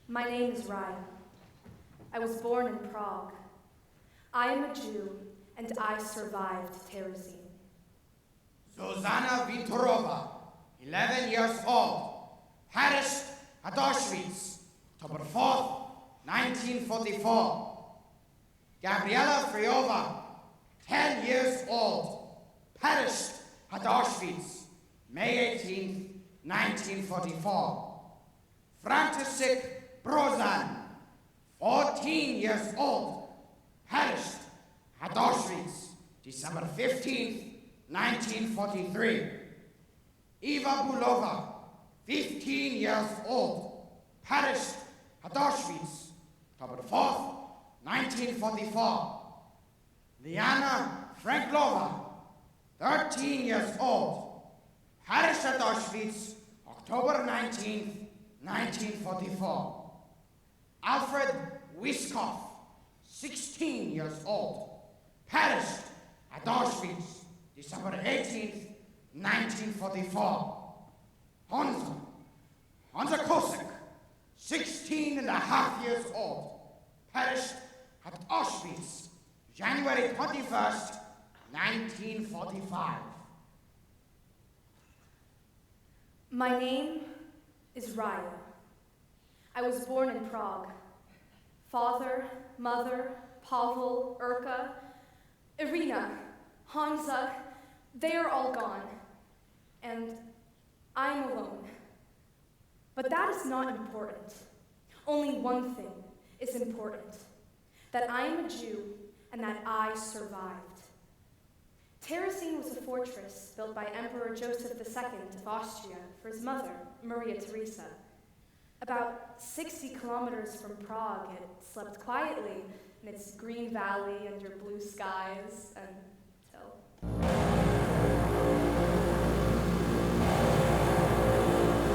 My name is Ryan. I was born in Prague. I am a Jew, and I survived Terezin. Zuzana Vintorova, 11 years old, perished at Auschwitz, October 4th, 1944. Gabriela Fryova, 10 years old, perished at Auschwitz, May 18th, 1944. František Brozan, 14 years old, perished at Auschwitz, December 15th, 1943. Eva Bulova, 15 years old, perished at Auschwitz, October 4th, 1944. Liana Franklova, 13 years old, perished at Auschwitz, October 19th, 1944. Alfred Wiskoff, 16 years old, perished at Auschwitz, December 18th, 1944. Honza Kosek, 16 and a half years old, perished at Auschwitz, January 21st, 1945. My name is Raya. I was born in Prague. Father, mother, Pavel, Urka, Irina, Hansa, they are all gone. And I'm alone. But that is not important. Only one thing is important. That I am a Jew and that I survived. Terezin was a fortress built by Emperor Joseph II of Austria for his mother, Maria Theresa. About 60 kilometers from Prague, it slept quietly in its green valley under blue skies until...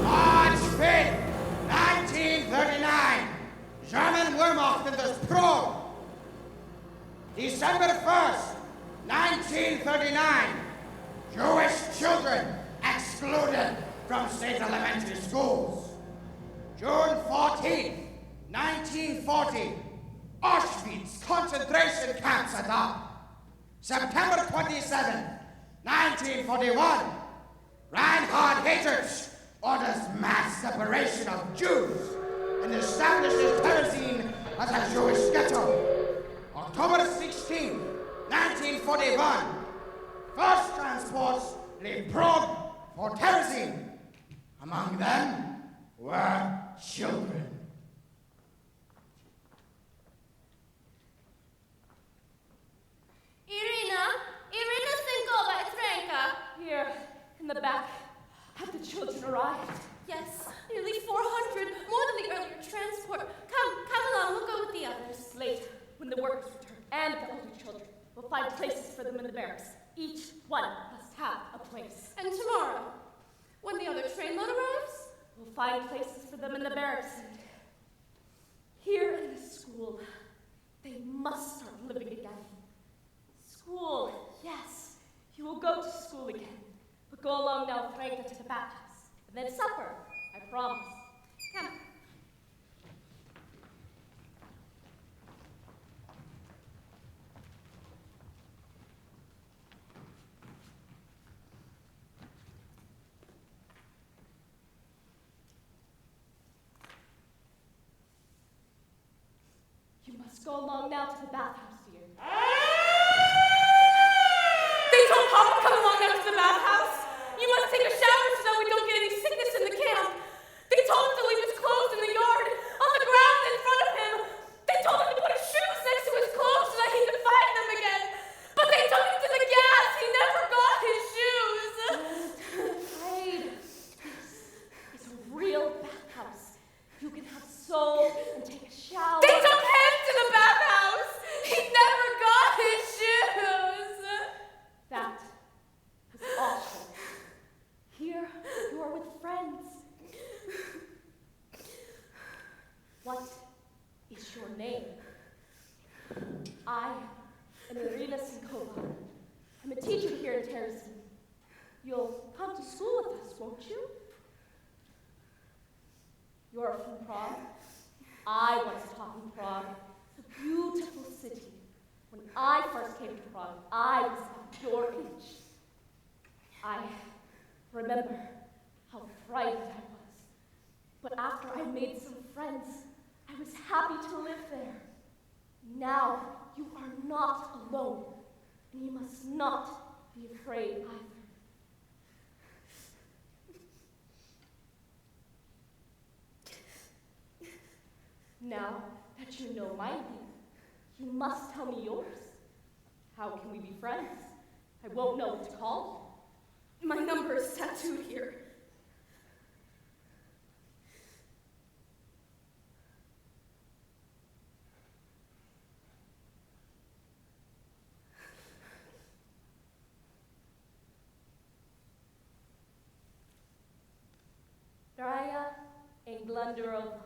March 5th, 1939, German Wehrmacht in the Prague. December 1st, 1939, Jewish children excluded from state elementary schools. June 14th, 1940, Auschwitz concentration camp set up. September 27th, 1941, Reinhard Heydrich orders mass separation of Jews and establishes Terezin as a Jewish ghetto. October 16th, 1941, first transports leave Prague for Terezin. Among them were children. Irina Sinkova, it's Ranka. Here, in the back. Have the children arrived? Yes, nearly 400, more than the earlier transport. Come along, we'll go with the others. Later, when the workers return, and the older children, we'll find places for them in the barracks. Each one must have a place. And tomorrow, when the other trainload arrives, we'll find places for them in the barracks. And here in the school, they must start living again. School, yes, you will go to school again. But go along now, Franca, to the bathhouse. And then supper, I promise. Come. You must go along now to the bathhouse, dear. They told Papa come along now to the bathhouse. You must take a shower so that we don't get any sickness in the camp. They told him to leave his clothes in the yard, on the ground in front of him. They told him to put his shoes next to his clothes so that he could find them again. But they took him to the gas. He never got his shoes. Afraid. It's a real bathhouse. You can have soap and take a shower. They took him to the bathhouse. He never got his shoes. That was awful. Here you are with friends. What is your name? I am Irina Sinkova. I'm a teacher here in Terezin. You'll come to school with us, won't you? You're from Prague? I once taught in Prague. It's a beautiful city. When I first came to Prague, I was about your age. I remember how frightened I was. But after I made some friends, I was happy to live there. Now you are not alone, and you must not be afraid either. Now that you know my name, you must tell me yours. How can we be friends? I won't know what to call you. My number is tattooed here. Raya and Glunderova.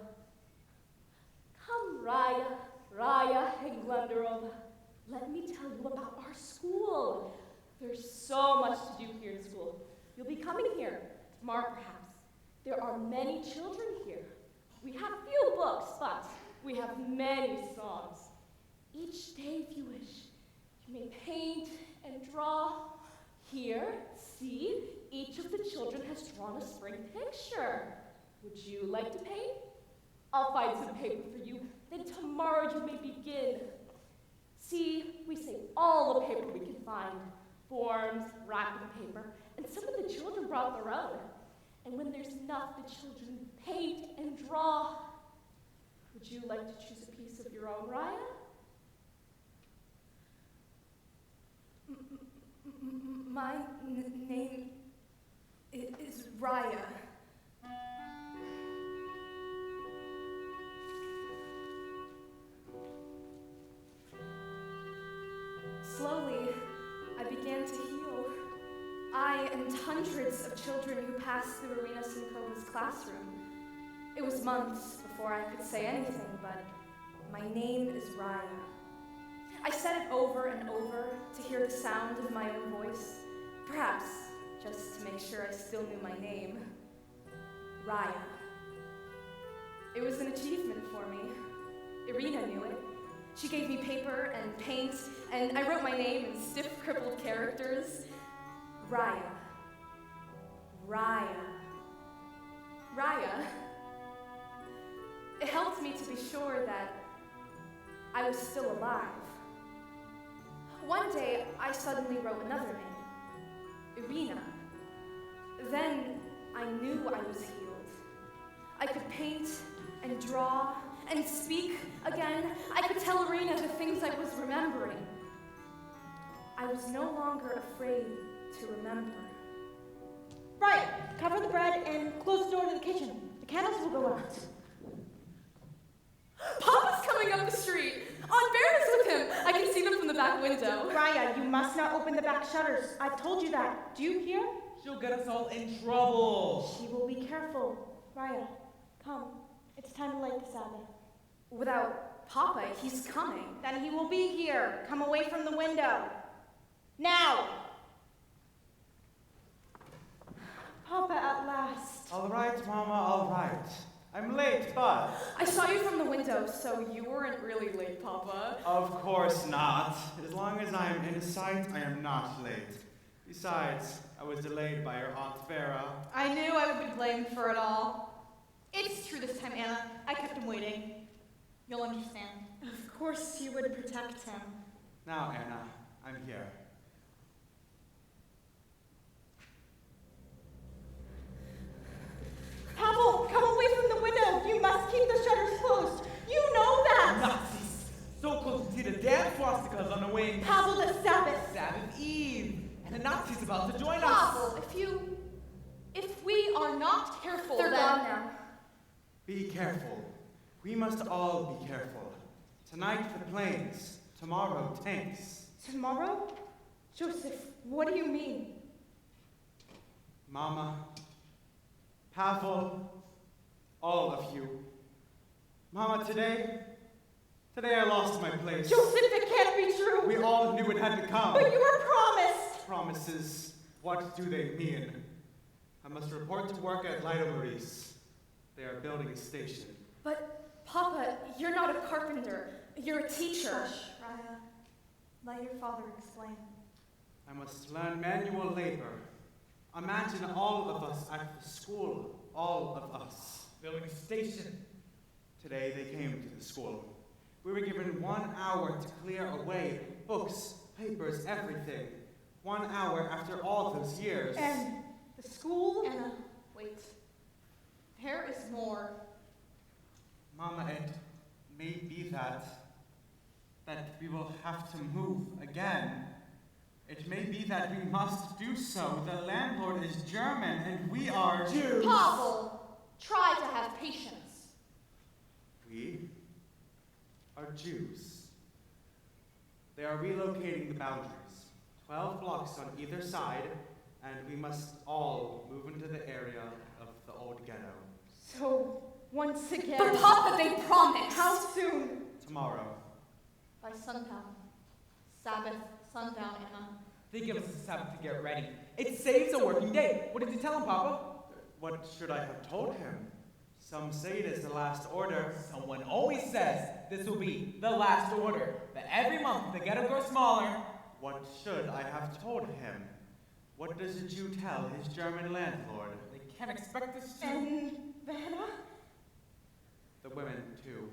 Come, Raya and Glunderova. Let me tell you about our school. There's so much to do here in school. You'll be coming here tomorrow, perhaps. There are many children here. We have few books, but we have many songs. Each day, if you wish, you may paint and draw. Here, see, each of the children has drawn a spring picture. Would you like to paint? I'll find some paper for you. Then tomorrow you may begin. See, we save all the paper we can find. Forms, wrapping paper, and some of the children brought their own. And when there's enough, the children paint and draw. Would you like to choose a piece of your own, Raya? My name is Raya. Slowly, I began to heal. I and hundreds of children who passed through Irina Sinkova's classroom. It was months before I could say anything, but my name is Raya. I said it over and over to hear the sound of my own voice, perhaps just to make sure I still knew my name. Raya. It was an achievement for me. Irina knew it. She gave me paper and paint, and I wrote my name in stiff, crippled characters. Raya. Raya. Raya. It helped me to be sure that I was still alive. One day, I suddenly wrote another name, Irina. Then I knew I was healed. I could paint and draw and speak again. I could tell Irina the things I was remembering. I was no longer afraid to remember. Right, cover the bread and close the door to the kitchen. The candles will go out. Papa's coming up the street. Aunt Bear is with him. I can see them from the back window. Raya, you must not open the back shutters. I've told you that. Do you hear? She'll get us all in trouble. She will be careful. Raya, come. It's time to light the Sabbath. Without Papa, he's coming. Then he will be here. Come away from the window. Now! Papa, at last. All right, Mama, all right. I'm late, but... I saw you from the window, so you weren't really late, Papa. Of course not. As long as I am in sight, I am not late. Besides, I was delayed by your Aunt Vera. I knew I would be blamed for it all. It's true this time, Anna. I kept him waiting. You'll understand. Of course you would protect him. Now, Anna, I'm here. Pavel, come away from the window. You must keep the shutters closed. You know that. Nazis! So close to see the damn swastikas on the way. Pavel, the Sabbath. Sabbath Eve! And the Nazis about to join us! Pavel, if we are not careful, They're then... gone now. Be careful. We must all be careful. Tonight the planes, tomorrow tanks. Tomorrow? Joseph, what do you mean? Mama, Pavel, all of you. Mama, today I lost my place. Joseph, it can't be true. We all knew it had to come. But you were promised. Promises, what do they mean? I must report to work at Lido Maurice. They are building a station. But Papa, you're not a carpenter. You're a teacher. Hush, Raya. Let your father explain. I must learn manual labor. Imagine all of us at the school, all of us. Building a station. Today they came to the school. We were given 1 hour to clear away books, papers, everything. 1 hour after all those years. And the school? Anna, wait. There is more. Mama, it may be that we will have to move again. It may be that we must do so. The landlord is German and we are Jews. Pavel, try to have patience. We are Jews. They are relocating the boundaries. 12 blocks on either side, and we must all move into the area of the old ghetto. So, once again... But Papa, they promised! How soon? Tomorrow. By sundown. Sabbath, sundown, Anna. They give us a Sabbath to get ready. It saves a working day. What did you tell him, Papa? What should I have told him? Some say it is the last order. Someone always says this will be the last order. That every month the ghetto grows smaller. What should I have told him? What does a Jew tell his German landlord? They can't expect us to... And Vanna? The women, too.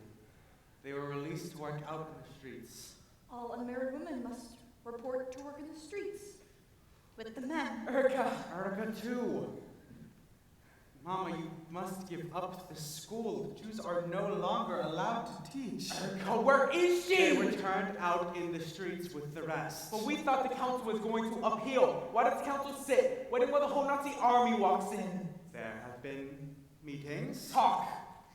They were released to work out in the streets. All unmarried women must report to work in the streets. With the men. Erica, too. Mama, you must give up the school. The Jews are no longer allowed to teach. Erica, where is she? They were turned out in the streets with the rest. But we thought the council was going to appeal. Why does the council sit? Waiting while the whole Nazi army walks in? There have been meetings. Talk.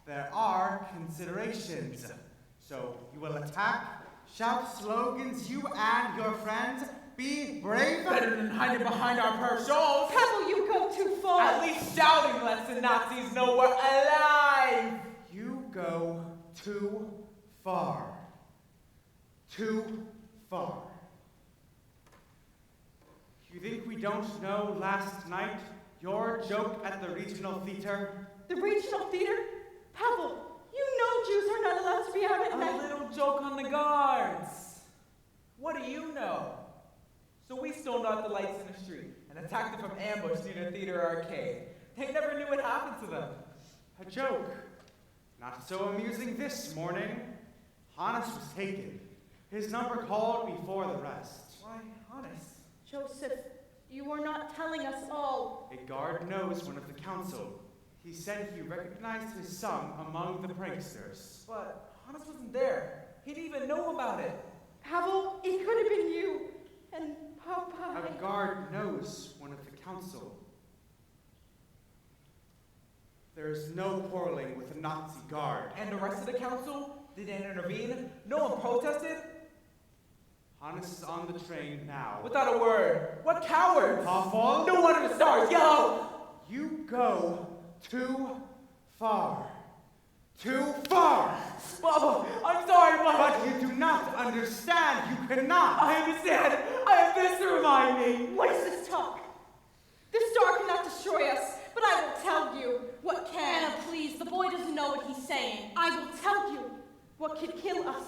There are considerations. So you will attack, shout slogans, you and your friends. Be brave. Better than hiding behind our purse shawls. Pavel, you go too far. At least shouting lets the Nazis know we're alive. You go too far. Too far. You think we don't know last night your joke at the regional theater? The regional theater? Pavel, you know Jews are not allowed to be out at night. A little joke on the guards. What do you know? So we stoned out the lights in the street and attacked them from ambush near the theater arcade. They never knew what happened to them. A joke. Not so amusing this morning. Hannes was taken. His number called before the rest. Why, Hannes? Joseph, you are not telling us all. A guard knows one of the council. He said he recognized his son among the pranksters. But Hannes wasn't there. He didn't even know about it. Pavel, it could have been you. And Papa... A guard knows one of the council. There is no quarreling with a Nazi guard. And the rest of the council? Did they intervene? No one protested? Hannes is on the train now. Without a word. What cowards! Pavel? No wonder the stars yellow! You go too far. Too far! Papa, I'm sorry, Papa! But you do not understand. You cannot. I understand. I have this to remind me. What is this talk? The star cannot destroy us, but I will tell you what can. Anna, please, the boy doesn't know what he's saying. I will tell you what could kill us.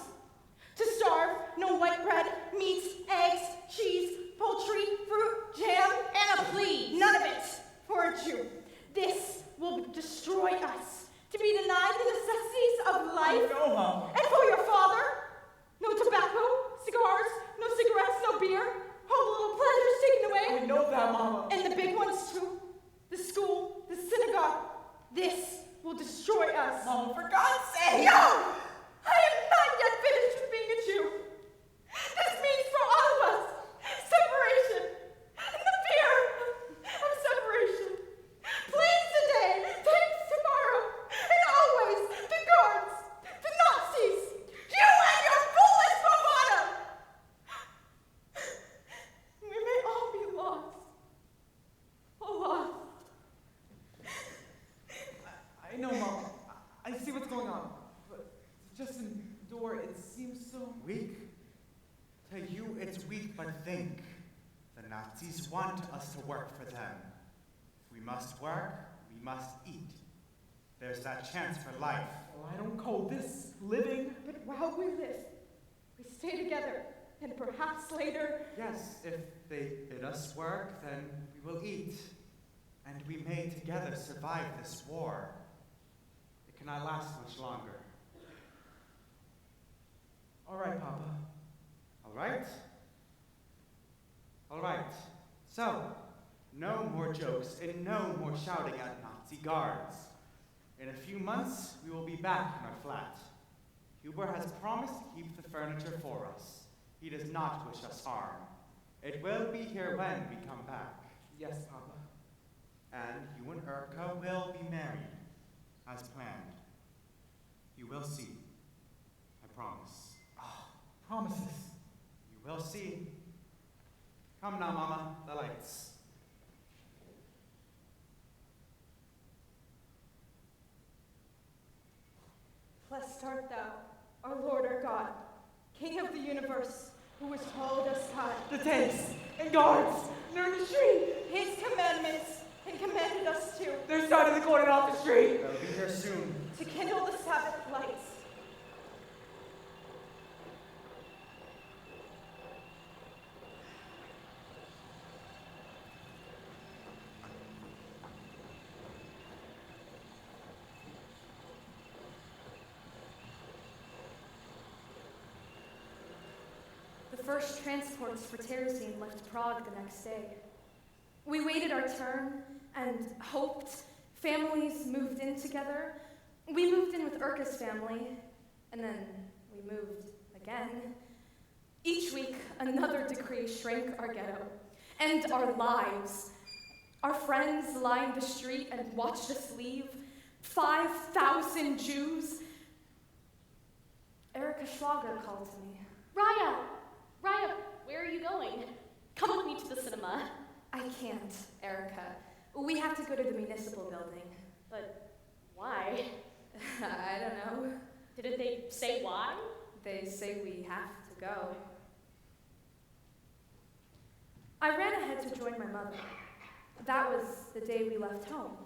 To starve, no white bread, meat, eggs, cheese, poultry, fruit, jam. Anna, please! None of it for a Jew. This will destroy us. To be denied the necessities of life. No, Mama. And for your father, no tobacco, cigars, no cigarettes, no beer. All the little pleasures taken away. I know that, Mama. And the big ones too. The school, the synagogue. This will destroy us. Mama, for God's sake! No! I am not yet finished with being a Jew. This means for all of us, separation. And the fear of separation. Please today, thanks tomorrow, and always the guards, the Nazis, you and your foolish bravado. We may all be lost. All lost. I know, Mama. I see what's going on. But to just endure, it seems so... Weak? To you, it's weak, but think. The Nazis want us to work for them. If we must work, we must eat. there's that chance for life. Well, I don't call this living. But while we live, we stay together, and perhaps later... Yes, if they bid us work, then we will eat. And we may together survive this war. It cannot last much longer. All right, Papa. All right? All right. So, no more jokes and no more shouting at Nazi guards. In a few months, we will be back in our flat. Huber has promised to keep the furniture for us. He does not wish us harm. It will be here when we come back. Yes, Papa. And you and Urka will be married, as planned. You will see. I promise. Promises. You will see. Come now, Mama, the lights. Blessed art thou, our Lord, our God, King of the universe, who has called us high. The tanks and guards, they're in the street. His commandments, and commanded us to. They're starting to cordon off the street. They'll be here soon. To kindle the Sabbath lights. The first transports for Terezin left Prague the next day. We waited our turn and hoped. Families moved in together. We moved in with Urka's family, and then we moved again. Each week, another decree shrank our ghetto and our lives. Our friends lined the street and watched us leave. 5,000 Jews. Erica Schwager called to me. Raya, where are you going? Come with me to the cinema. I can't, Erica. We have to go to the municipal building. But why? I don't know. Didn't they say why? They say we have to go. I ran ahead to join my mother. That was the day we left home.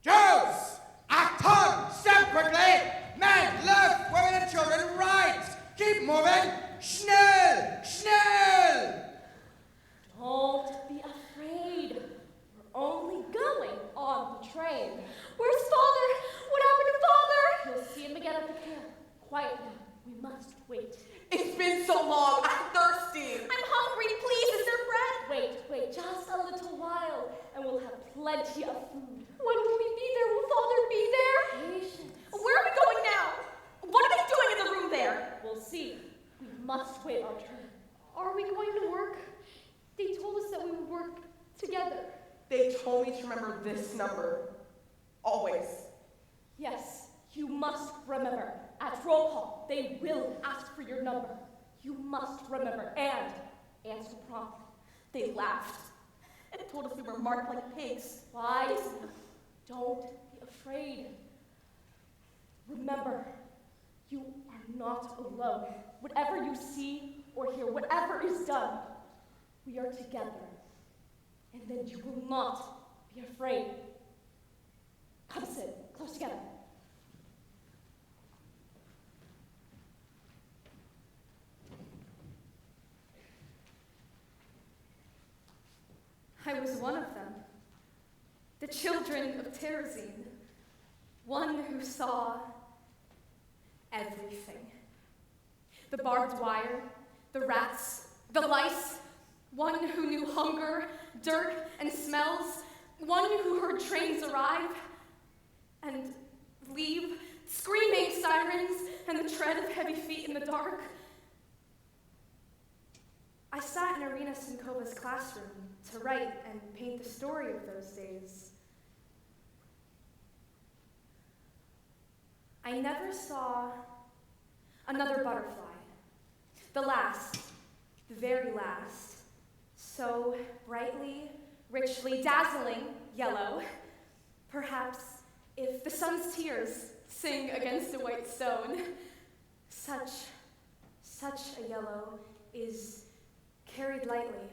Jews! Act on! Step quickly! Men, left, women and children, right! Keep moving! Schnell! Schnell! Don't be afraid. We're only going on the train. Where's Father? What happened to Father? You'll see him again at the camp. Quiet now. We must wait. It's been so long. I'm thirsty. I'm hungry. Please, is there bread? Wait. Just a little while, and we'll have plenty of food. When will we be there? Will Father be there? Patience. Where are we going now? What are they doing in the room there? We'll see. We must wait our turn. Are we going to work? They told us that we would work together. They told me to remember this number. Always. Yes, you must remember. At roll call, they will ask for your number. You must remember and answer promptly. They laughed and told us we were marked like pigs. Wise, don't be afraid. Remember, you are not alone. Whatever you see or hear, whatever is done, we are together. And then you will not be afraid. Come sit close together. I was one of them. The children of Terezin. One who saw everything. The barbed wire, the rats, the lice. One who knew hunger, dirt, and smells. One who heard trains arrive and leave, screaming sirens and the tread of heavy feet in the dark. I sat in Irina Sinkova's classroom to write and paint the story of those days. I never saw another butterfly. The last, the very last, so brightly, richly, dazzling yellow. Perhaps if the sun's tears sing against a white stone, such a yellow is carried lightly,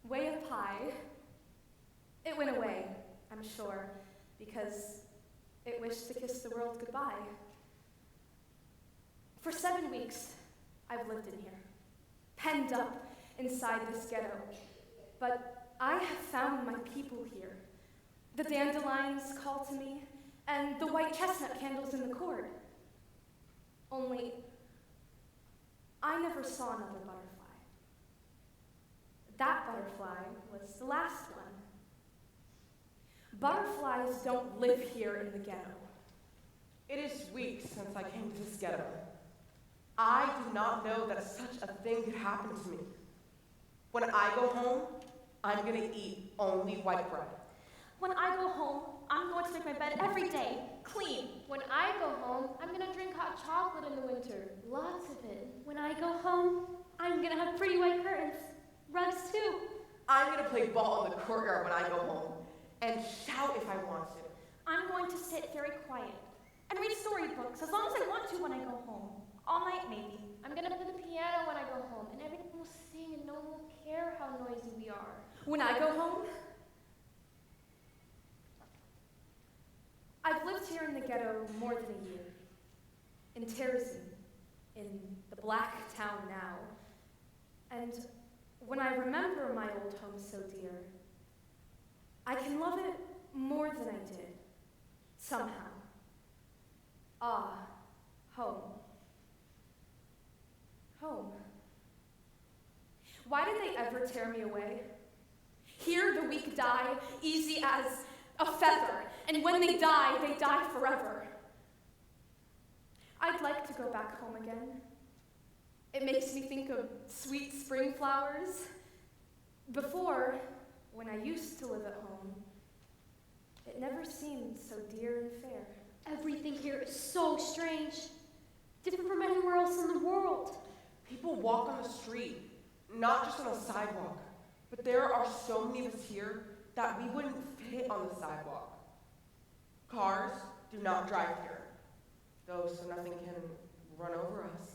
way up high. It went away, I'm sure, because it wished to kiss the world goodbye. For 7 weeks, I've lived in here, penned up inside this ghetto. But I have found my people here. The dandelions call to me, and the white chestnut candles in the court. Only, I never saw another butterfly. That butterfly was the last one. Butterflies don't live here in the ghetto. It is weeks since I came to this ghetto. I did not know that such a thing could happen to me. When I go home, I'm gonna eat only white bread. When I go home, I'm going to make my bed every day, clean. When I go home, I'm gonna drink hot chocolate in the winter. Lots of it. When I go home, I'm gonna have pretty white curtains. Rugs too. I'm gonna play ball in the courtyard when I go home, and shout if I want to. I'm going to sit very quiet and read storybooks as long as I want to when I go home. All night, maybe. I'm gonna play the piano when I go home, and everyone will sing and no one will care how noisy we are. When I go home, I've lived here in the ghetto more than a year. In Terezin, in the black town now. And when I remember my old home so dear, I can love it more than I did, somehow. Ah, home. Home. Why did they ever tear me away? Here the weak die, easy as a feather, and when they die forever. I'd like to go back home again. It makes me think of sweet spring flowers. Before, when I used to live at home, it never seemed so dear and fair. Everything here is so strange. Different from anywhere else in the world. People walk on the street, not just on the sidewalk, but there are so many of us here that we wouldn't fit on the sidewalk. Cars do not drive here, though so nothing can run over us.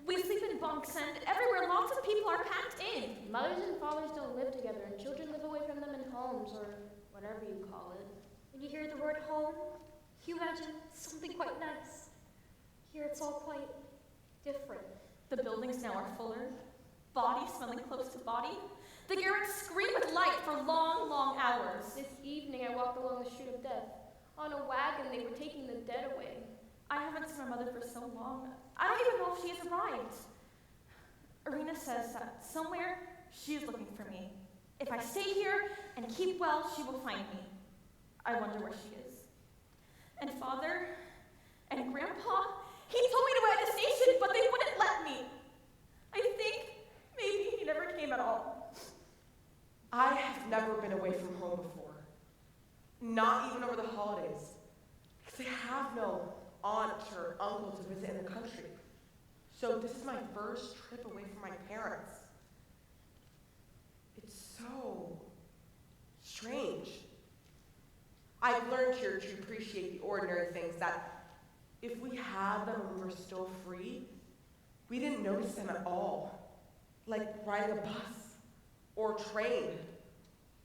We sleep in bunks, and everywhere lots of people are packed in. Mothers and fathers don't live together, and children live away from them in homes, or whatever you call it. When you hear the word home, you imagine something quite nice. Here it's all quite different. The buildings now are fuller, body smelling close to body. The garrets scream with light for long, long hours. This evening I walked along the street of death. On a wagon, they were taking the dead away. I haven't seen my mother for so long. I don't even know if she has arrived. Irina says that somewhere she is looking for me. If I stay here and keep well, she will find me. I wonder where she is. And Father and Grandpa, he told me to wait at the station, but they wouldn't let me. I think maybe he never came at all. I have never been away from home before. Not even over the holidays. Because I have no aunt or uncle to visit in the country. So this is my first trip away from my parents. It's so strange. I've learned here to appreciate the ordinary things that if we had them when we were still free, we didn't notice them at all. Like riding a bus, or train,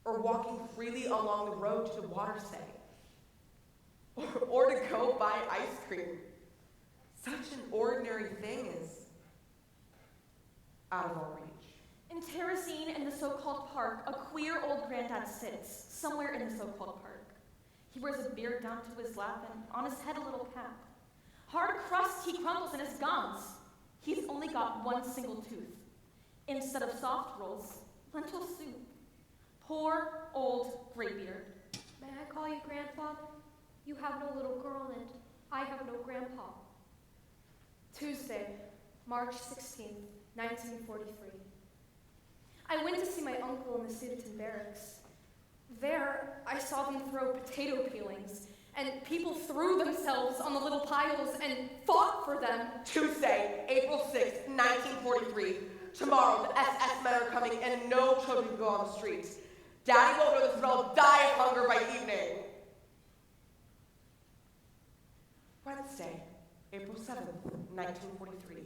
or walking freely along the road to the waterside, or to go buy ice cream. Such an ordinary thing is out of our reach. In Terezin, in the so-called park, a queer old granddad sits, somewhere in the so-called park. He wears a beard down to his lap, and on his head a little cap. Hard crust he crumbles in his gums. He's only got one single tooth. Instead of soft rolls, lentil soup. Poor old graybeard. May I call you grandfather? You have no little girl, and I have no grandpa. Tuesday, March 16th, 1943. I went to see my uncle in the Ceatham barracks. There, I saw them throw potato peelings, and people threw themselves on the little piles and fought for them. Tuesday, April 6th, 1943. Tomorrow, the SS men are coming, and no children can go on the streets. Daddy won't know this, but I'll die of hunger by evening. Wednesday, April 7th, 1943.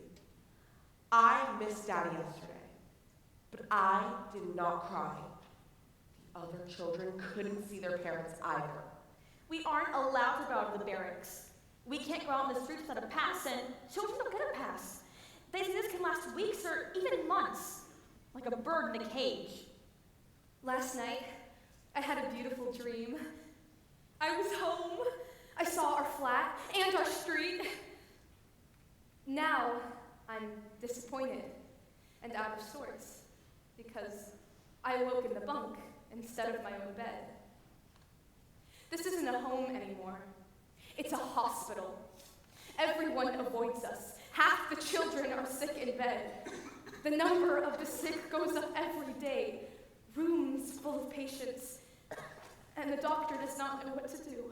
I missed Daddy yesterday, but I did not cry. The other children couldn't see their parents either. We aren't allowed to go out of the barracks. We can't go out in the streets without a pass, and children don't get a pass. They say this can last weeks or even months, like a bird in a cage. Last night, I had a beautiful dream. I was home. I saw our flat and our street. Now, I'm disappointed and out of sorts because I awoke in the bunk instead of my own bed. This isn't a home anymore. It's a hospital. Everyone avoids us. Half the children are sick in bed. The number of the sick goes up every day. Rooms full of patients. And the doctor does not know what to do.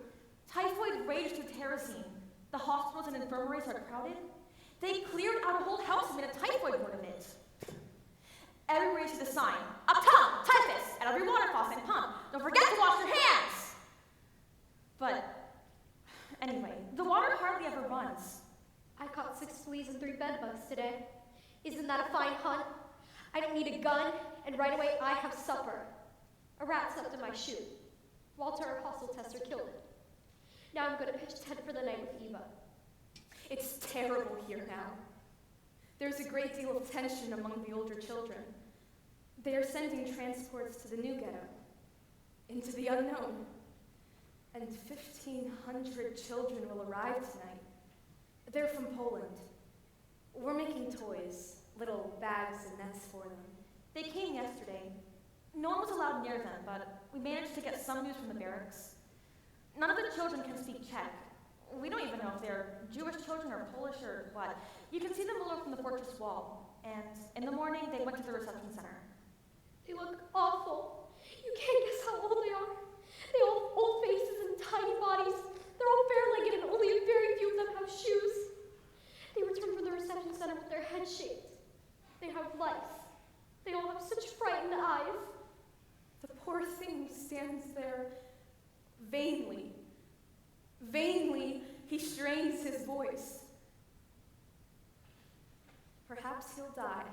Typhoid raged through Terrazine. The hospitals and infirmaries are crowded. They cleared out a whole house and made a typhoid ward of it. Everybody sees the sign. Uptown, typhus, at every water faucet and pump. Don't forget to wash your hands! But, anyway, the water hardly ever runs. I caught 6 fleas and 3 bed bugs today. Isn't that a fine hunt? I don't need a gun, and right away I have supper. A rat slept in my shoe. Walter, our hostile tester, killed it. Now I'm going to pitch a tent for the night with Eva. It's terrible here now. There's a great deal of tension among the older children. They are sending transports to the new ghetto, into the unknown. And 1,500 children will arrive tonight. They're from Poland. We're making toys, little bags and nets for them. They came yesterday. No one was allowed near them, but we managed to get some news from the barracks. None of the children can speak Czech. We don't even know if they're Jewish children or Polish or what. You can see them below from the fortress wall. And in the morning, they went to the reception center. They look awful. You can't guess how old they are. They all have old faces and tiny bodies. They're all bare-legged and only a very few of them have shoes. They return from the reception center with their heads shaved. They have lice. They all have such frightened eyes. The poor thing stands there vainly. Vainly, he strains his voice. Perhaps he'll die.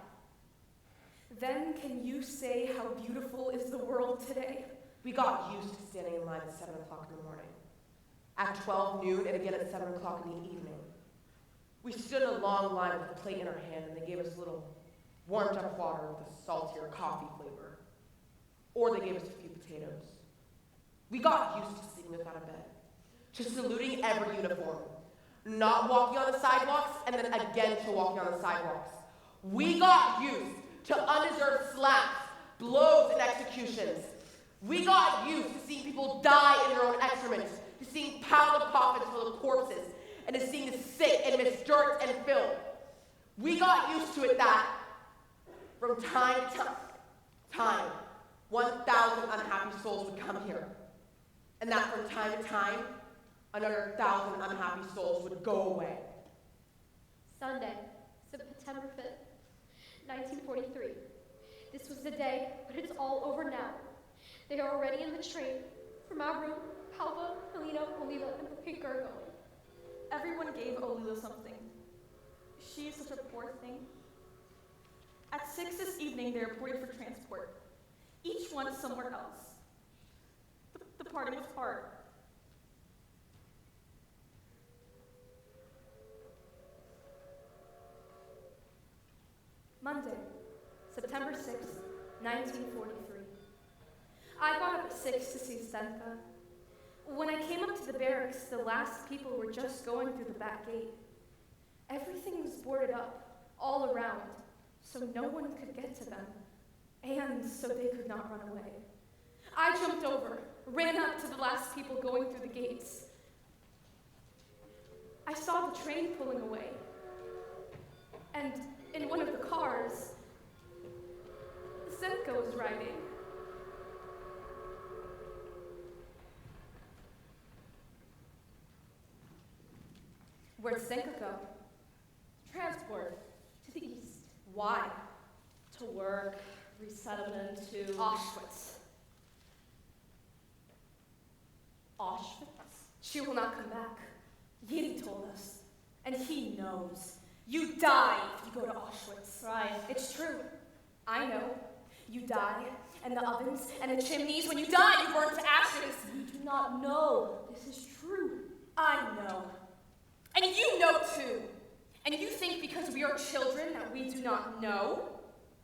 Then can you say how beautiful is the world today? We got used to standing in line at 7 o'clock in the morning. At 12 noon and again at 7 o'clock in the evening. We stood in a long line with a plate in our hand and they gave us a little warmed up water with a saltier coffee flavor. Or they gave us a few potatoes. We got used to sitting without a bed. To saluting every uniform. Not walking on the sidewalks and then again to walking on the sidewalks. We got used to undeserved slaps, blows, and executions. We got used to seeing people die in their own excrement, to seeing piled up coffins full of corpses, and to seeing the sick and mixed dirt and filth. We got used to it that, from time to time, 1,000 unhappy souls would come here. And that from time to time, another 1,000 unhappy souls would go away. Sunday, September 5th, 1943. This was the day, but it's all over now. They are already in the train. From our room, Halva, Mileena, Amyla, and Pink are going. Everyone gave Olila something. She is such a poor thing. At 6 this evening, they reported for transport. Each one somewhere else. The party was hard. Monday, September 6th, 1943. I got up at 6 to see Stenka. When I came up to the barracks, the last people were just going through the back gate. Everything was boarded up, all around, so no one could get to them, and so they could not run away. I jumped over, ran up to the last people going through the gates. I saw the train pulling away, and in one of the cars, Stenka was riding. Where'd Stenka go? Transport to the east. Why? To work, resettlement, to Auschwitz. Auschwitz. She will not come back. Yidi told us. And he knows. You die if you go to Auschwitz. Right. It's true. I know. You die, and the ovens, and the chimneys. When you die, you burn to ashes. We do not know this this is true. I know. And you know too. And you think because we are children that we do not know?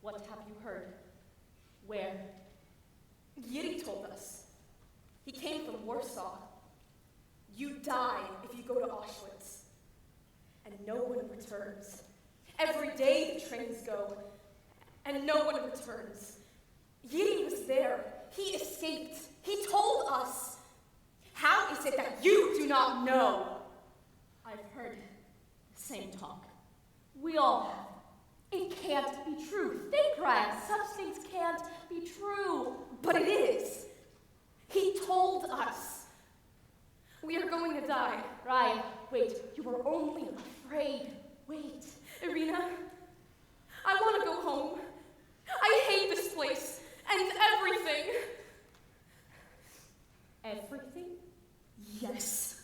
What have you heard? Where? Yiddy told us. He came from Warsaw. You die if you go to Auschwitz. And no one returns. Every day the trains go, and no one returns. Yiddy was there. He escaped. He told us. How is it that you do not know? I've heard the same talk. We all have. It can't be true. Think, Ryan. Such things can't be true. But it is. He told us. We are going to die. Ryan, wait. You are only afraid. Wait. Irina, I want to go home. I hate this place and everything. Everything? Yes.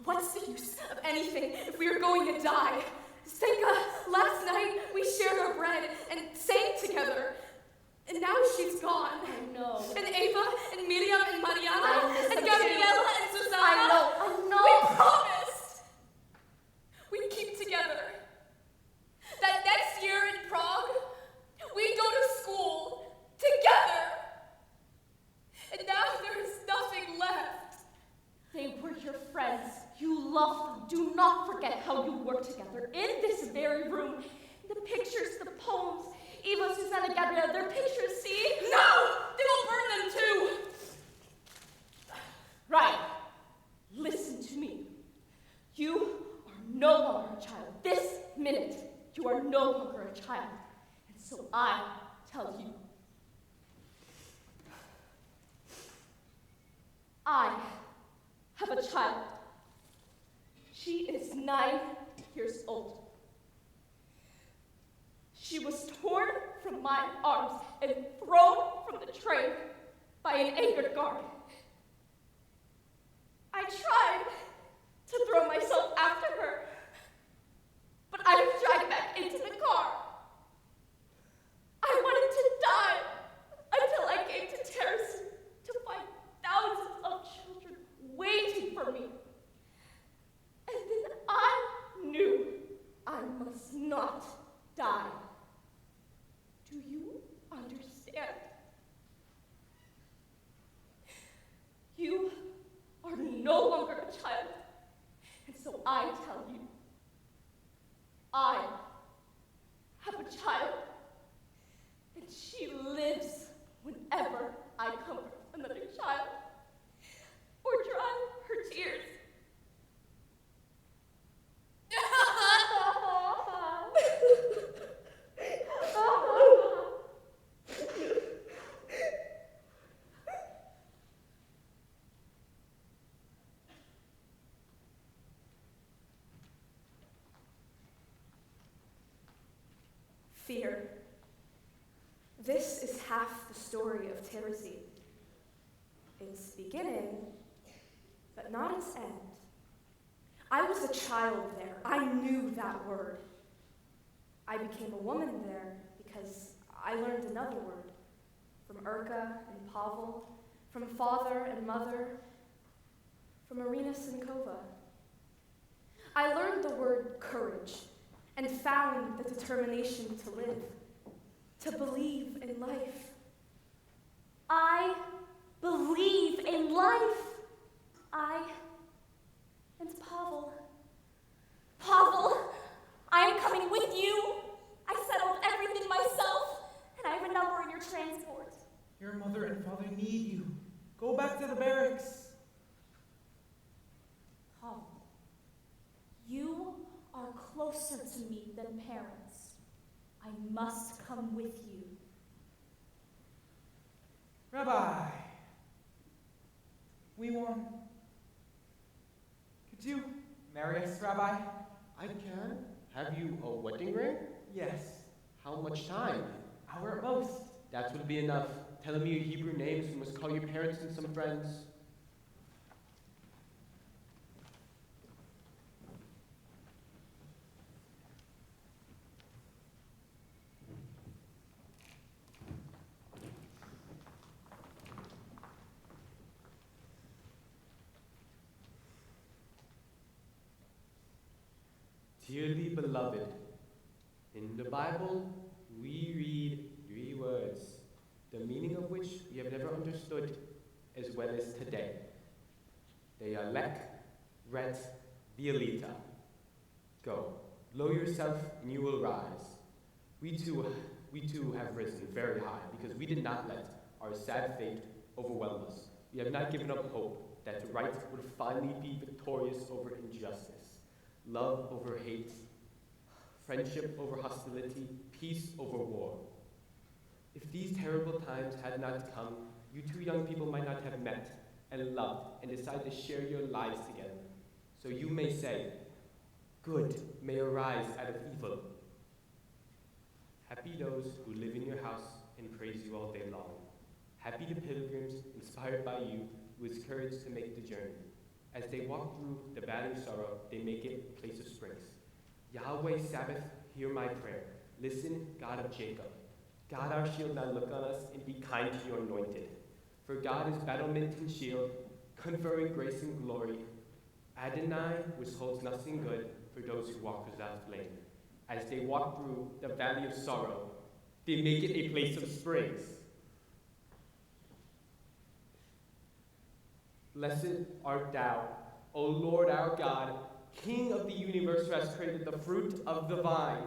What's the use of anything if we are going to die? Stenka, last night we shared our bread and sang together. And now she's gone. I know. And Ava and Miriam and Mariana I and Gabriela and Susanna. I know. We promised. We'd keep together. That next year in Prague, we'd go to school together. And now there is nothing left. They were your friends. You loved them. Do not forget how you worked together in this very room. The pictures, the poems, Eva, Susanna, Gabriella, their pictures, see? No! They will burn them too! Right. Listen to me. You are no longer a child. This minute, you are no longer a child. And so I tell you, I have a child. She is 9 years old. She was torn from my arms and thrown from the train by an angered guard. I tried to throw myself after her, but I was dragged back into the car. I wanted to die until I came to Terrace to find thousands of children waiting for me. And then I knew I must not die. Do you understand? You are no longer a child. And so I tell you, I have a child, and she lives whenever I comfort another child or dry her tears. Fear. This is half the story of Terezi. Its beginning, but not its end. I was a child there. I knew that word. I became a woman there because I learned another word from Urka and Pavel, from father and mother, from Marina Sinkova. I learned the word courage and found the determination to live, to believe in life. I believe in life. I and Pavel. Pavel, I am coming with you. I settled everything myself, and I have a number in your transport. Your mother and father need you. Go back to the barracks. Pavel, you are closer to me than parents. I must come with you. Rabbi, we won. Could you marry us, Rabbi? I can. Have you a wedding ring? Yes. How much time? Hour at most. That will be enough. Tell me your Hebrew names. We must call your parents and some friends. Dearly beloved, in the Bible, we read 3 words, the meaning of which we have never understood as well as today. They are lek, ret, violeta. Go, lower yourself and you will rise. We too have risen very high because we did not let our sad fate overwhelm us. We have not given up hope that the right would finally be victorious over injustice, love over hate, friendship over hostility, peace over war. If these terrible times had not come, you 2 young people might not have met and loved and decided to share your lives together. So you may say, good may arise out of evil. Happy those who live in your house and praise you all day long. Happy the pilgrims inspired by you with courage to make the journey. As they walk through the valley of sorrow, they make it a place of springs. Yahweh Sabbath, hear my prayer. Listen, God of Jacob. God our shield, now look on us and be kind to your anointed. For God is battlement and shield, conferring grace and glory. Adonai withholds nothing good for those who walk without blame. As they walk through the valley of sorrow, they make it a place of springs. Blessed art thou, O Lord our God, King of the universe, who has created the fruit of the vine.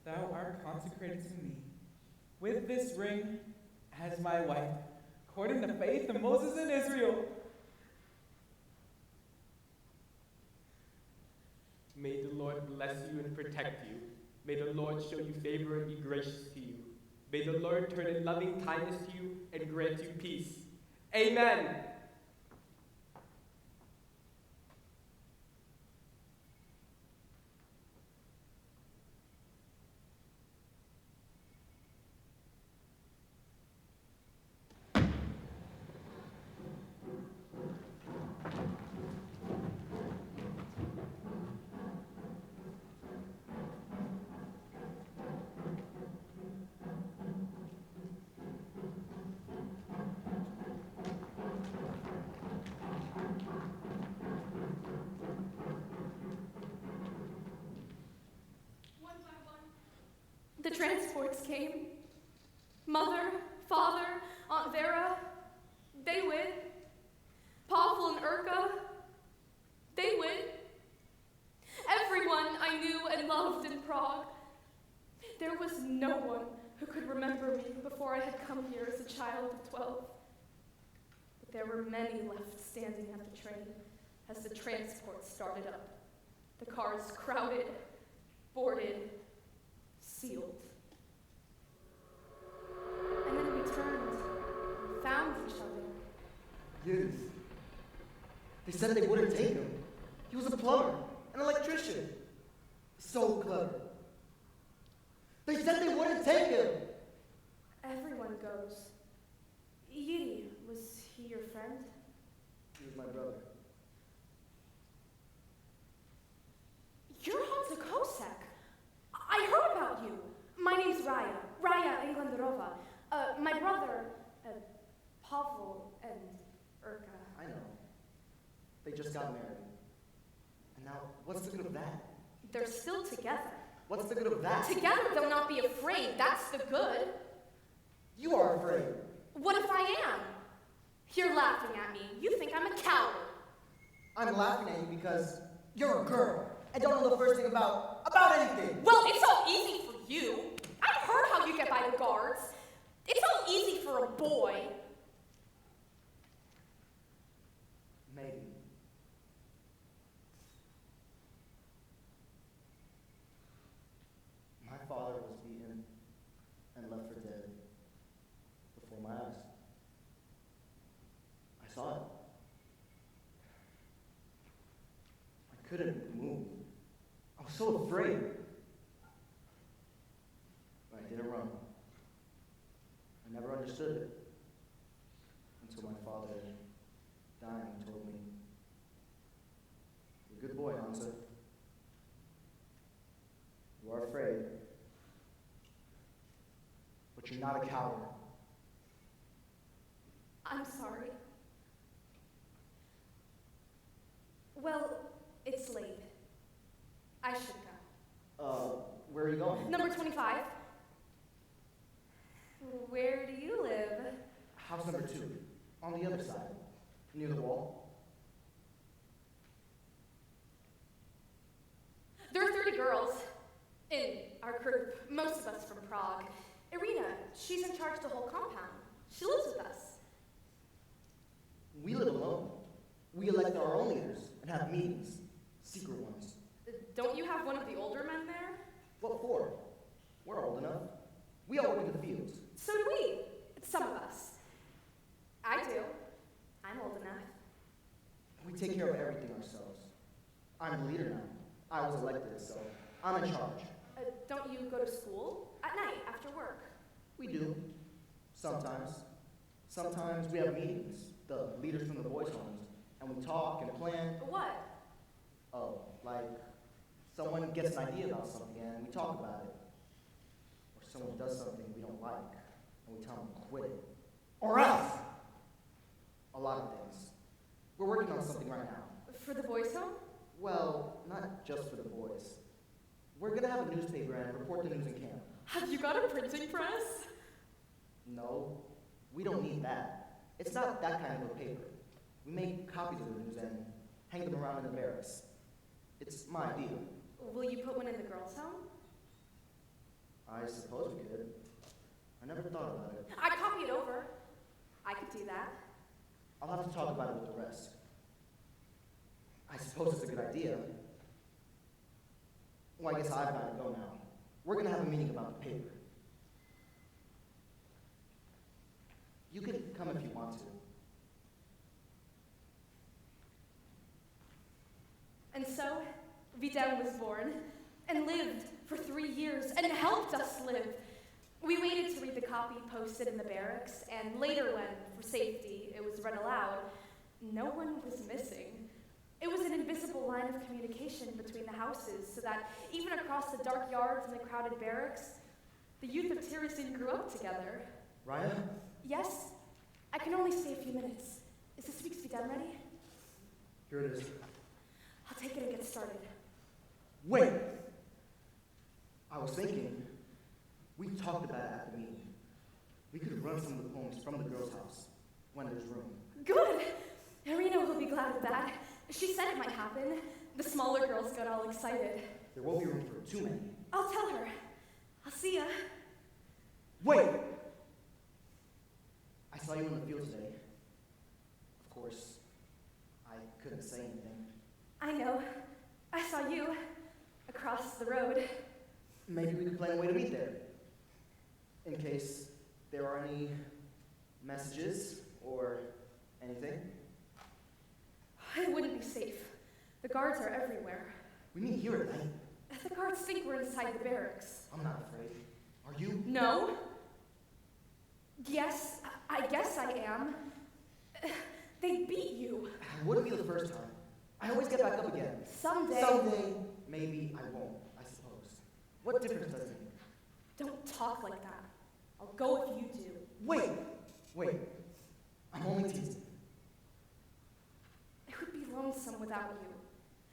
Thou art consecrated to me, with this ring as my wife, according to faith of Moses and Israel. May the Lord bless you and protect you. May the Lord show you favor and be gracious to you. May the Lord turn in loving kindness to you and grant you peace. Amen. The transports came. Mother, Father, Aunt Vera, David, Pavel and Urka, David. Everyone I knew and loved in Prague. There was no one who could remember me before I had come here as a child of 12. But there were many left standing at the train as the transport started up. The cars crowded, boarded, sealed. And then we turned and found each other. Youth. They said they wouldn't take him. He was a plumber, an electrician. So clever. They said they wouldn't take him. Everyone goes. Yuri, was he your friend? He was my brother. You're Hansa Kosek. I heard about you. My name's Raya Englanderova. My brother, Pavel and Urka. I know. They just got married. And now, what's the good of that? They're still together. What's the good of that? Together they'll not be afraid. That's the good. You are afraid. What if I am? You're laughing at me. You think I'm a coward. I'm laughing at you because you're a girl and don't know the first thing about anything. Well, it's all easy for you. I've heard how you get by the guards. It's all easy for a boy. Maybe. couldn't move. I was so afraid. But I didn't run. I never understood it until my father, dying, told me, "You're a good boy, Hansa. You are afraid, but you're not a coward." I'm sorry. Well, it's late. I should go. Where are you going? Number 25. Where do you live? House number 2, on the other side, near the wall. There are 30 girls in our group, most of us from Prague. Irina, she's in charge of the whole compound. She lives with us. We live alone. We elect our own leaders and have meetings, secret ones. Don't you have one of the older men there? What for? We're old enough. We all work in the fields. So do we. Some of us. I do. I'm old enough. We take care of everything ourselves. I'm the leader now. I was elected, so I'm in charge. Don't you go to school? At night, after work? We do. Sometimes. Sometimes we have meetings, the leaders from the boys' homes, and we talk and plan. What? Oh, like someone gets an idea about something and we talk about it. Or someone does something we don't like and we tell them to quit it. Or else! A lot of things. We're working on something right now. For the boys' home? Well, not just for the boys. We're gonna have a newspaper and report the news in camp. Have you got a printing press? No, we don't need that. It's not that kind of a paper. We make copies of the news and hang them around in the barracks. It's my idea. Will you put one in the girls' home? I suppose we could. I never thought about it. I'd copy it over. I could do that. I'll have to talk about it with the rest. I suppose it's a good idea. Well, I guess I've got to go now. We're going to have a meeting about the paper. You can come if you want to. And so, Vidal was born, and lived for 3 years, and helped us live. We waited to read the copy posted in the barracks, and later when, for safety, it was read aloud, no one was missing. It was an invisible line of communication between the houses, so that even across the dark yards and the crowded barracks, the youth of Terezin grew up together. Raya? Yes? I can only stay a few minutes. Is this week's Vidal ready? Here it is. I'll take it and get started. Wait! I was thinking, we talked about it at the meeting. We could run some of the poems from the girls' house, when there's room. Good! Irina will be glad of that. She said it might happen. The smaller girls got all excited. There won't be room for too many. I'll tell her. I'll see ya. Wait! I saw you in the field today. Of course, I couldn't say anything. I know. I saw you. Across the road. Maybe we could plan a way to meet there. In case there are any messages or anything. It wouldn't be safe. The guards are everywhere. We meet here at night. The guards think we're inside the barracks. I'm not afraid. Are you? No. Yes, I guess I am. They beat you. It wouldn't be the first time. I always get back up again. Someday. Someday, maybe I won't, I suppose. What difference does it make? Don't talk like that. I'll go if you do. Wait. I'm only teasing. It would be lonesome without you.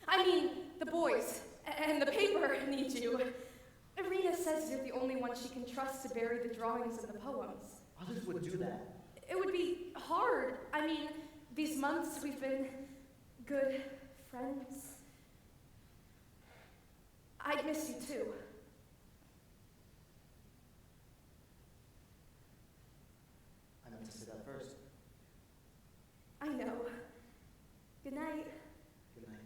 I mean, the boys and the paper need you. Irina says you're the only one she can trust to bury the drawings and the poems. Others would do that. It would be hard. I mean, these months we've been good friends. I'd miss you too. I meant to say that first. I know. Good night. Good night.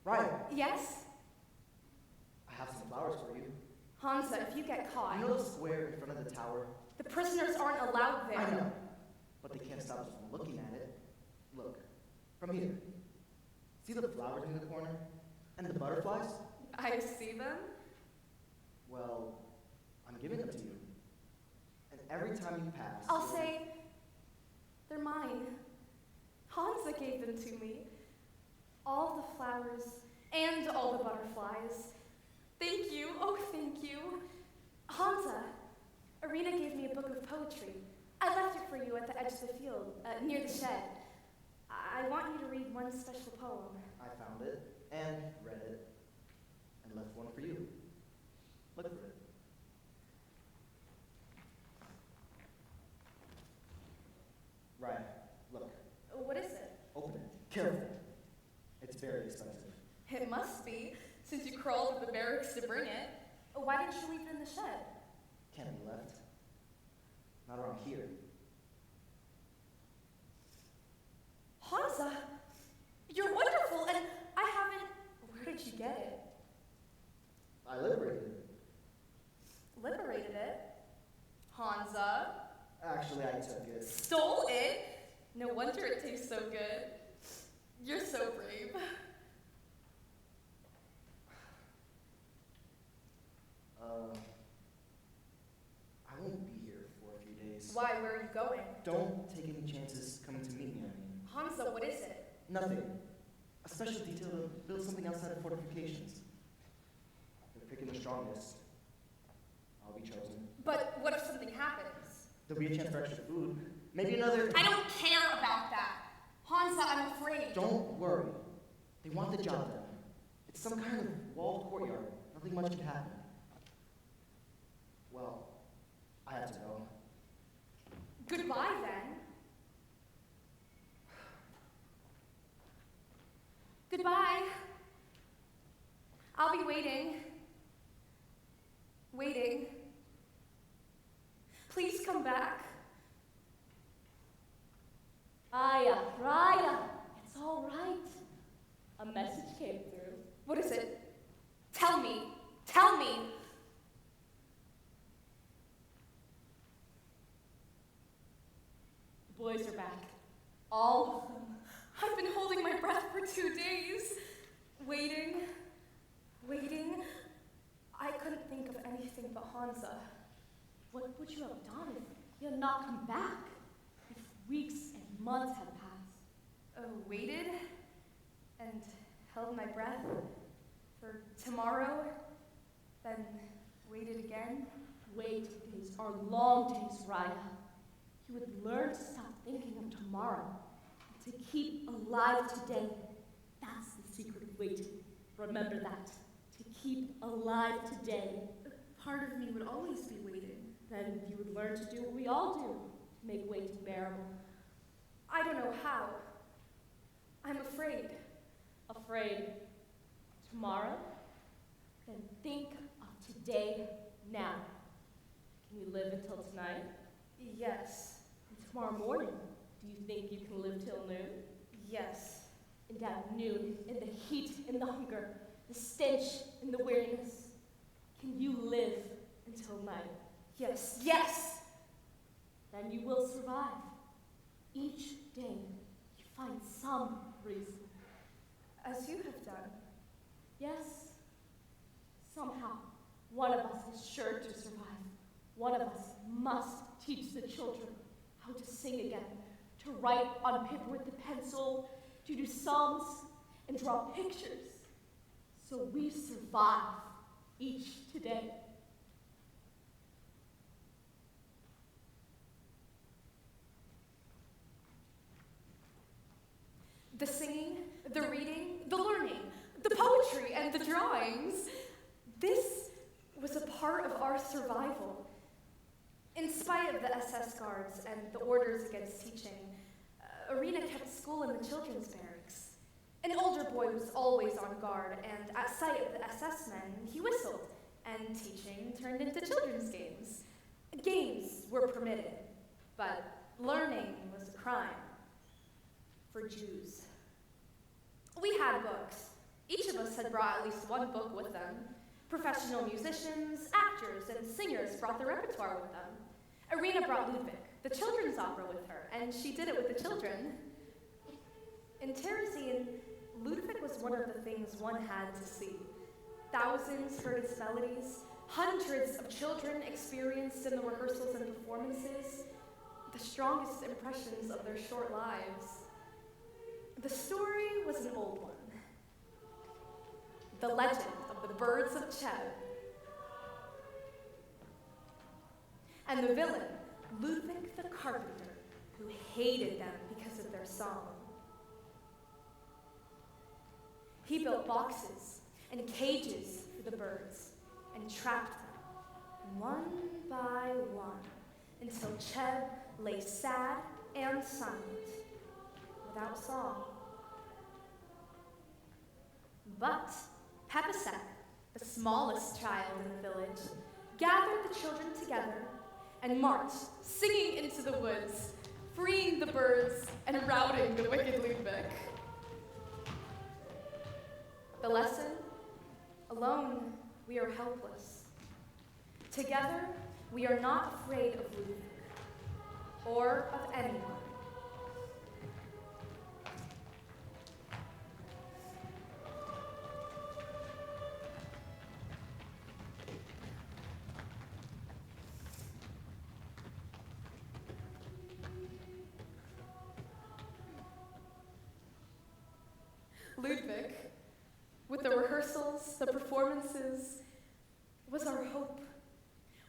Ryan. Yes? I have some flowers for you. Hansa, if you get caught. You know the square in front of the tower? The prisoners aren't allowed there. I know, but they can't stop us from looking at it. Look, from here. See the flowers in the corner? And the butterflies? I see them. Well, I'm giving them to you. And every time you pass... I'll say, they're mine. Hansa gave them to me. All the flowers and all the butterflies. Thank you, oh thank you. Hansa, Irina gave me a book of poetry. I left it for you at the edge of the field, near the shed. I want you to read one special poem. I found it, and read it, and left one for you. Look for it. Right, look. What is it? Open it. Careful. It's very expensive. It must be, since you crawled to the barracks to bring it. Why didn't you leave it in the shed? Can't be left. Not around here. Hansa, you're wonderful, and I haven't... Where did you get it? I liberated it. Liberated it? Hansa? Actually, I took it. Stole it? No wonder it tastes so good. You're so brave. I won't be here for a few days. Why? Where are you going? Don't take any chances coming to meet me, I mean. Hansa, what is it? Nothing. A special detail to build something outside of fortifications. They're picking the strongest. I'll be chosen. But what if something happens? There'll be a chance for extra food. Maybe another... I don't care about that. Hansa, I'm afraid. Don't worry. They want the job done. It's some kind of walled courtyard. Nothing much could happen. Well, I have to go. Goodbye, then. Goodbye. I'll be waiting. Waiting. Please come back. Raya, it's all right. A message came through. What is it? Tell me. Tell me. The boys are back. All of them. I've been holding my breath for 2 days. Waiting. Waiting. I couldn't think of anything but Hansa. What would you have done if he had not come back? If weeks and months had passed? Waited and held my breath for tomorrow, then waited again. Wait days are long days, Raya. You would learn to stop thinking of tomorrow and to keep alive today. That's the secret of waiting. Remember that. To keep alive today. Part of me would always be waiting. Then you would learn to do what we all do, to make waiting bearable. I don't know how. I'm afraid. Afraid? Tomorrow? Then think of today now. Can you live until tonight? Yes. And tomorrow morning, do you think you can live till noon? Yes. And at noon, in the heat and the hunger, the stench and the weariness, can you live until night? Yes. Yes! Then you will survive. Each day, you find some reason. As you have done. Yes. Somehow, one of us is sure to survive. One of us must teach the children how to sing again, to write on paper with the pencil, to do psalms, and draw pictures. So we survive each today. The singing, the reading, the learning, the poetry, and the drawings. This was a part of our survival. In spite of the SS guards and the orders against teaching, Irina kept school in the children's barracks. An older boy was always on guard, and at sight of the SS men, he whistled, and teaching turned into children's games. Games were permitted, but learning was a crime for Jews. We had books. Each of us had brought at least one book with them. Professional musicians, actors, and singers brought their repertoire with them. Irina brought Ludwig, the children's opera, with her, and she did it with the children. In Terezin, Ludwig was one of the things one had to see. Thousands heard its melodies, hundreds of children experienced in the rehearsals and performances the strongest impressions of their short lives. The story was an old one. The legend of the birds of Chev. And the villain, Ludwig the carpenter, who hated them because of their song. He built boxes and cages for the birds and trapped them, one by one, until Chev lay sad and silent, without song. But Pepasek, the smallest child in the village, gathered the children together and marched, singing into the woods, freeing the birds and routing the wicked Ludwig. The lesson? Alone, we are helpless. Together, we are not afraid of Ludwig, or of anyone. Ludwig, with the rehearsals, the performances, was our hope.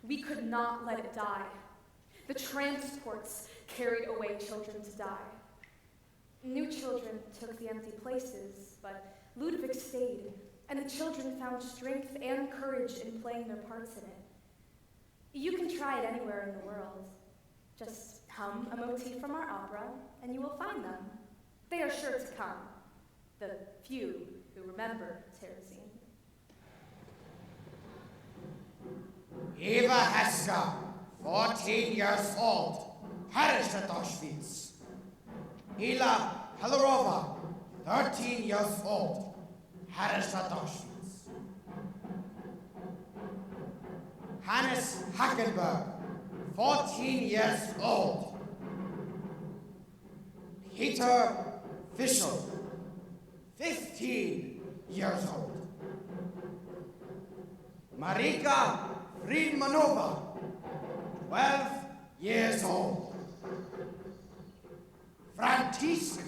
We could not let it die. The transports carried away children to die. New children took the empty places, but Ludwig stayed, and the children found strength and courage in playing their parts in it. You can try it anywhere in the world. Just hum a motif from our opera, and you will find them. They are sure to come, the few who remember Terezin. Eva Heska, 14 years old, perished at Auschwitz. Ila Helarova, 13 years old, perished at Auschwitz. Hannes Hackenberg, 14 years old. Peter Fischl, 15 years old. Marika Friedmanova, 12 years old. František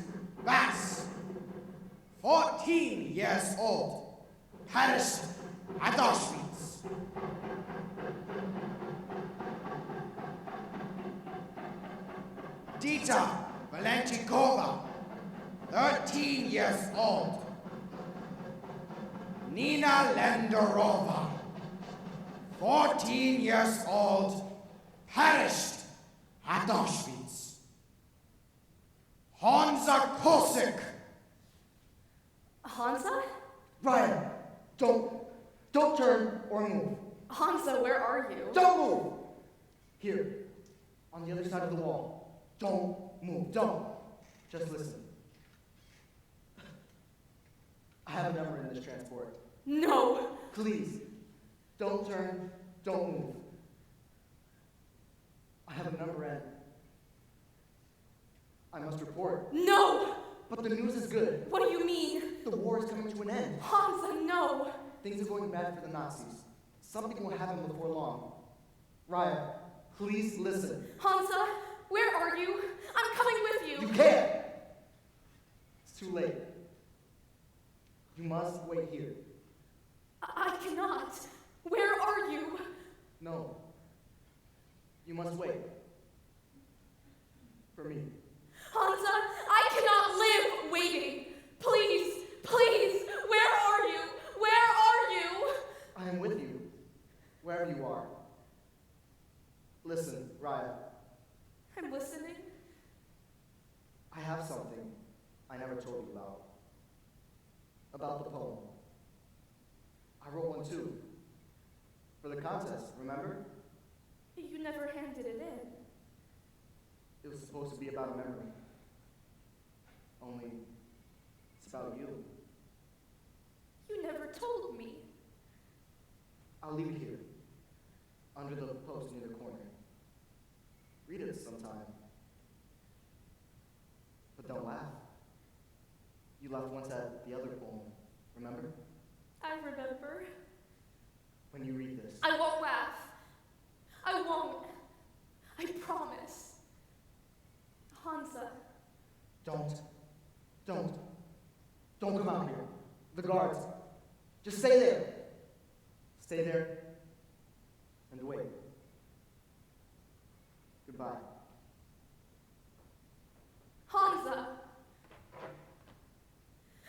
Bass, 14 years old, perished at Auschwitz. Dita Valentikova, 13 years old. Nina Lenderova, 14 years old, perished at Auschwitz. Hansa Kosik. Hansa? Ryan, don't turn or move. Hansa, where are you? Don't move! Here, on the other side of the wall. Don't move, don't. Just listen. I have a number in this transport. No! Please, don't turn, don't move. I have a number and I must report. No! But the news is good. What do you mean? The war is coming to an end. Hansa, no! Things are going bad for the Nazis. Something will happen before long. Raya, please listen. Hansa, where are you? I'm coming with you. You can't! It's too late. You must wait here. I cannot. Where are you? No. You must wait. For me. Hansa, I cannot live waiting. Please, please, where are you? Where are you? I am with you, wherever you are. Listen, Raya. I'm listening. I have something I never told you about. About the poem. I wrote one too. For the contest, remember? You never handed it in. It was supposed to be about a memory. Only, it's about you. You never told me. I'll leave it here, under the post near the corner. laughed once at the other poem, remember? I remember. When you read this. I won't laugh. I won't. I promise. Hansa. Don't come out here. The guards. Just stay there. Stay there and wait. Goodbye. Hansa!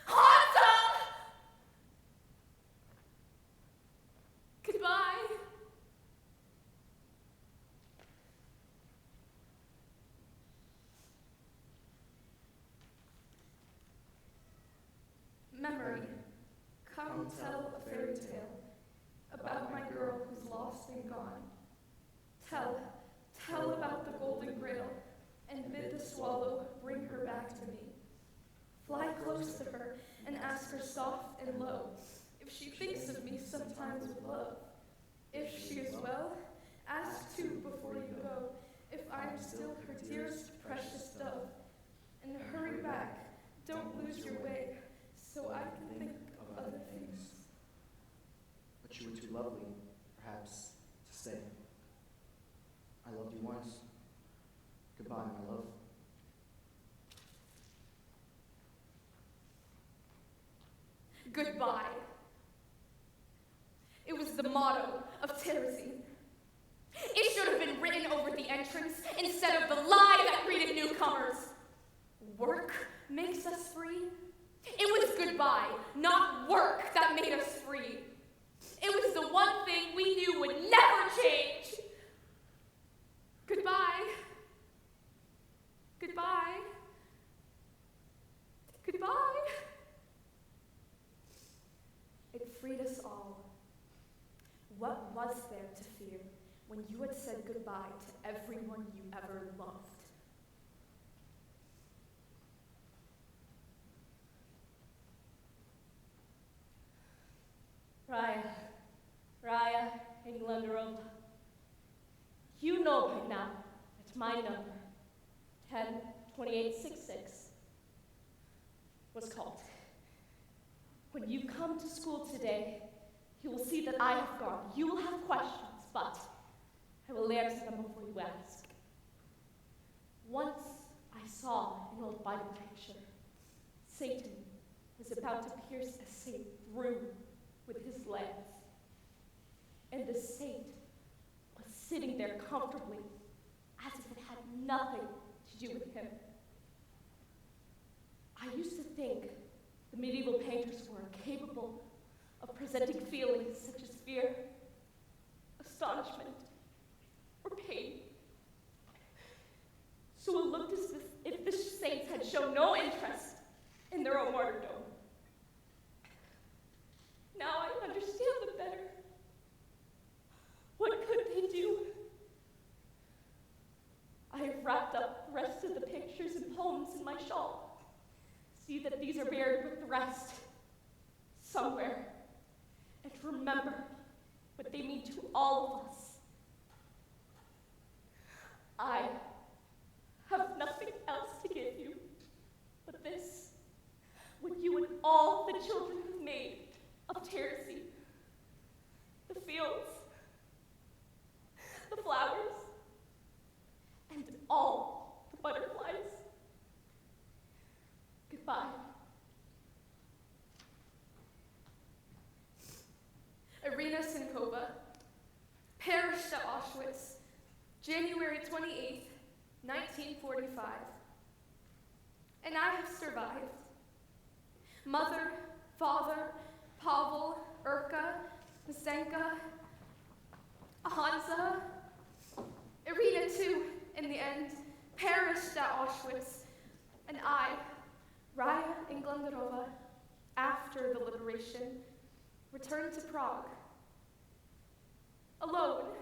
Hansa! Goodbye. Memory, come tell a fairy tale about my girl who's lost and gone. Tell about the golden grail, and bid the swallow bring her back to me. Fly close to her and ask her soft and low if she thinks of me sometimes with love. If she is well, ask too before you go if I am still her dearest precious dove. And hurry back, don't lose your way, so I can think of other things. But you were too lovely, perhaps, to stay. I loved you once. Goodbye, my love. Goodbye. It was the motto of Terezin. It should have been written over the entrance instead of the lie that greeted newcomers. Work makes us free. It was goodbye, not work, that made us free. It was the one thing we knew would never change. Goodbye. Goodbye. Goodbye. It freed us all. What was there to fear when you had said goodbye to everyone you ever loved? Raya, Englanderova. You know by now that my number, 102866, was called. When you come to school today, you will see that I have gone. You will have questions, but I will answer them before you ask. Once I saw an old Bible picture. Satan was about to pierce a saint through with his lance. And the saint was sitting there comfortably, as if it had nothing to do with him. I used to think the medieval painters were capable of presenting feelings such as fear, astonishment, or pain. So it looked as if the saints had shown no interest in their own martyrdom. Now I understand them better. What could they do? I have wrapped up the rest of the pictures and poems in my shawl. See that these are buried with the rest, somewhere. And remember what they mean to all of us. I have nothing else to give you but this, what you and all the children have made of Terezi. The fields, the flowers, and all the butterflies. Goodbye. Irina Sinkova, perished at Auschwitz, January 28th, 1945. And I have survived. Mother, father, Pavel, Urka, Masenka, Hansa, Irina too, in the end, perished at Auschwitz. And I, Raya Englanderova, after the liberation, returned to Prague. Alone.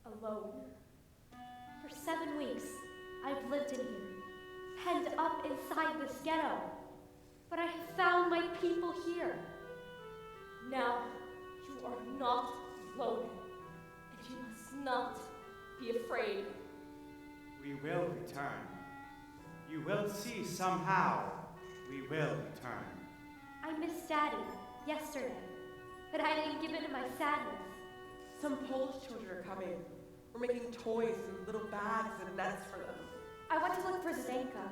Alone. For 7 weeks, I've lived in here, penned up inside this ghetto. But I have found my people here. Now, you are not alone, and you must not be afraid. We will return. You will see somehow we will return. I missed Daddy yesterday, but I didn't give in to my sadness. Some Polish children are coming. We're making toys and little bags and nets for them. I went to look for Zdenka.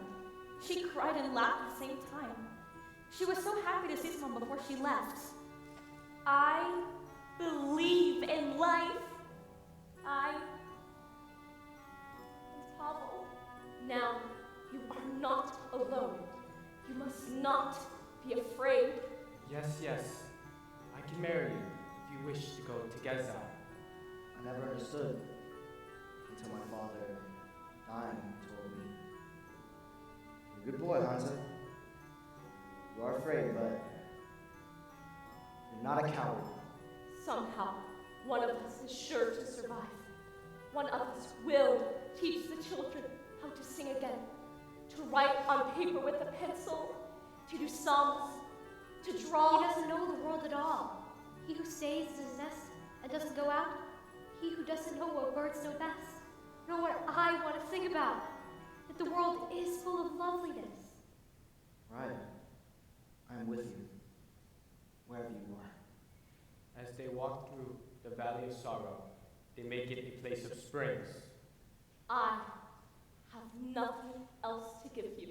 She cried and laughed at the same time. She was so happy to see someone before she left. I believe in life. And Pavel. Now, you are not alone. You must not be afraid. Yes, yes. I can marry you if you wish to go to Gaza. I never understood until my father, dying, told me. You're a good boy, Hansa. You are afraid, but you're not a coward. Somehow, one of us is sure to survive. One of us will teach the children how to sing again, to write on paper with a pencil, to do songs, to draw. He doesn't know the world at all. He who stays in his nest and doesn't go out, he who doesn't know what birds know best, nor what I want to sing about, that the world is full of loveliness. Right. I am with you, wherever you are. As they walk through the valley of sorrow, they make it a place of springs. I have nothing else to give you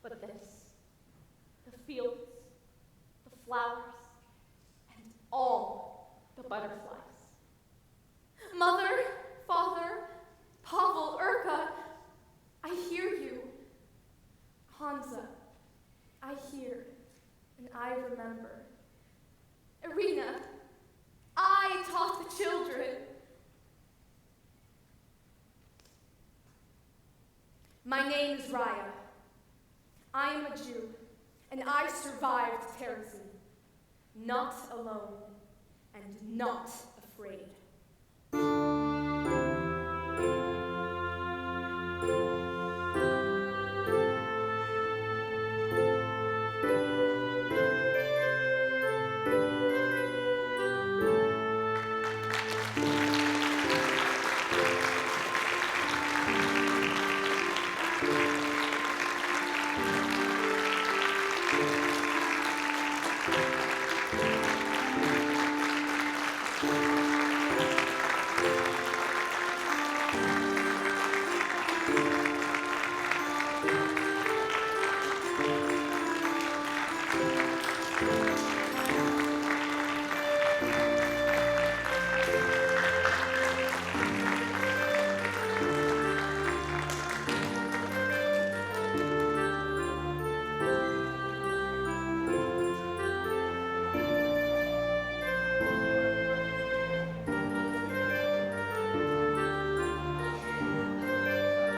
but this. The fields, the flowers, and all the butterflies. Mother, Father, Pavel, Urka, I hear you. Hansa, I hear, and I remember. Irina, I taught the children. My name is Raya. I am a Jew, and I survived Terezin. Not alone, and not afraid.